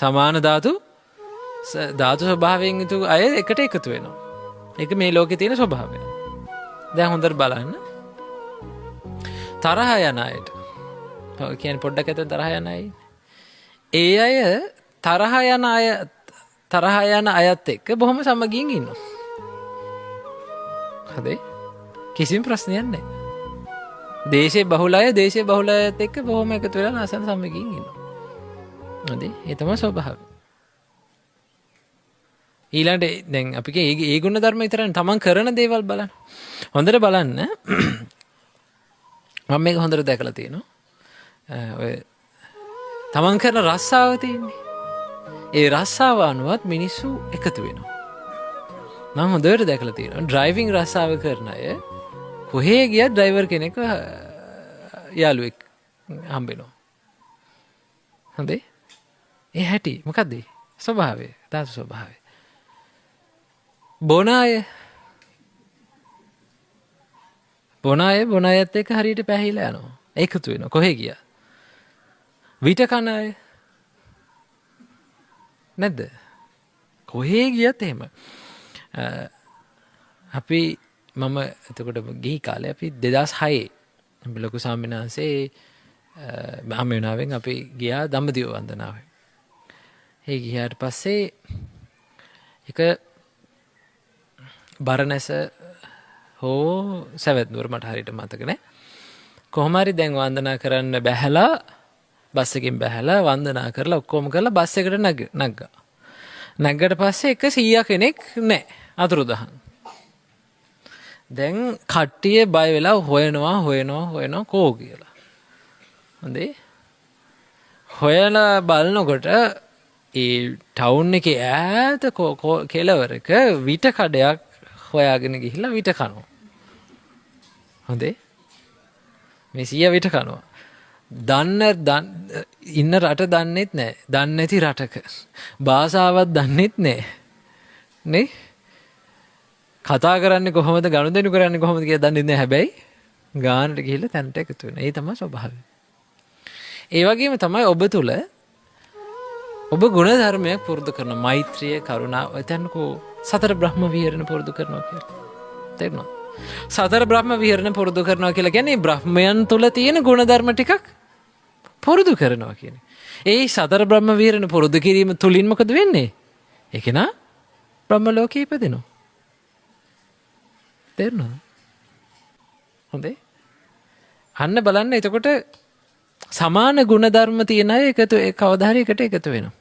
සමාන ධාතු ස්වභාවයෙන් යුතු අය එකට එකතු වෙනවා. ඒක මේ ලෝකේ තියෙන ස්වභාවය. දැන් හොඳට බලන්න. තරහ යන අයට. ඔය කියන්නේ පොඩ්ඩක් හිතන්න තරහ යන අය. ඒ අය තරහ යන අයත් එක්ක බොහොම සමගියෙන් ඉන්නවා. හරි? කිසිම ප්‍රශ්නයක් නැහැ. දේශේ බහුල අයත් එක්ක බොහොම එකතු වෙලා ලස්සන සමගියෙන් ඉන්නවා. හරි? ඒ තමයි ස්වභාවය. ඊළඟට දැන් අපි ඒ ගුණ ධර්ම විතරනේ තමන් කරන දේවල් බලන්න. හොඳට බලන්න. මම මේක හොඳට දැකලා තියෙනවා. ඔය තමන් කරන රස්සාව තියෙන්නේ. ඒ රස්සාව අනුවත් මිනිස්සු එකතු වෙනවා. මම හොඳට දැකලා තියෙනවා. ඩ්‍රයිවිං රස්සාව කරන අය කොහේ ගියත් ඩ්‍රයිවර් කෙනෙක් යාළුවෙක් හම්බෙනවා. හොඳේ? ඒ හැටි මොකද්ද? ස්වභාවය. ධාතු ස්වභාවය. බොන අයත් එක්ක හරියට පැහිලා යනවා. එකතු වෙනවා. කොහේ ගියා? විට කන අය නැද්ද? කොහේ ගියත් එහෙම. මම එතකොට ගිහි කාලේ අපි 2006 ලොකු ස්වාමීන් වහන්සේ මහමෙවුනාවෙන් අපි ගියා දඹදිව වන්දනාවේ. ඒ ගියාට පස්සේ එක බරණැස හෝ සවැත් නුවර මට හරියට මතක නැහැ. කොහොම හරි දැන් වන්දනා කරන්න බැහැලා බස් එකෙන් බැහැලා වන්දනා කරලා ඔක්කොම කරලා බස් එකට නැග්ගා. නැග්ගට පස්සේ එක 100 කෙනෙක් නැහැ අතුරුදහන්. දැන් කට්ටිය බය වෙලා හොයනවා කෝ කියලා. හොඳේ. හොයලා බලනකොට ඒ ටවුන් එකේ ඈත කෙළවරක විට කඩයක් හොයාගෙන ගිහිල්ලා විට කනවා. හොඳේ. මේ 100 විට කනවා. ඉන්න රට දන්නෙත් නැහැ. දන්නේ නැති රටක. භාෂාවක් දන්නෙත් නැහැ. නේ? කතා කරන්නේ කොහොමද ගනුදෙනු කරන්නේ කොහොමද කියලා දන්නේ නැහැ. හැබැයි ගානට ගිහිල්ලා තැනට එකතු වෙනවා. ඒ තමයි ස්වභාවය. ඒ වගේම තමයි ඔබ තුල ඔබ ගුණ ධර්මයක් පුරුදු කරන මෛත්‍රිය, කරුණාව, එතනකෝ සතර බ්‍රහ්ම විහරණ පුරුදු කරනවා කියලා. තේරුණාද? සතර බ්‍රහ්ම විහරණ පුරුදු කරනවා කියලා කියන්නේ බ්‍රහ්මයන් තුල තියෙන ගුණ ධර්ම ටිකක් පුරුදු කරනවා කියන්නේ. ඒ සතර බ්‍රහ්ම විහරණ පුරුදු කිරීම තුලින් මොකද වෙන්නේ? ඒක නා බ්‍රහ්ම ලෝකේ ඉපදෙනවා. තේරුණාද? හොඳේ. අන්න බලන්න එතකොට සමාන ගුණ ධර්ම තියෙන අය කවදා හරි එකට එකතු වෙනවා.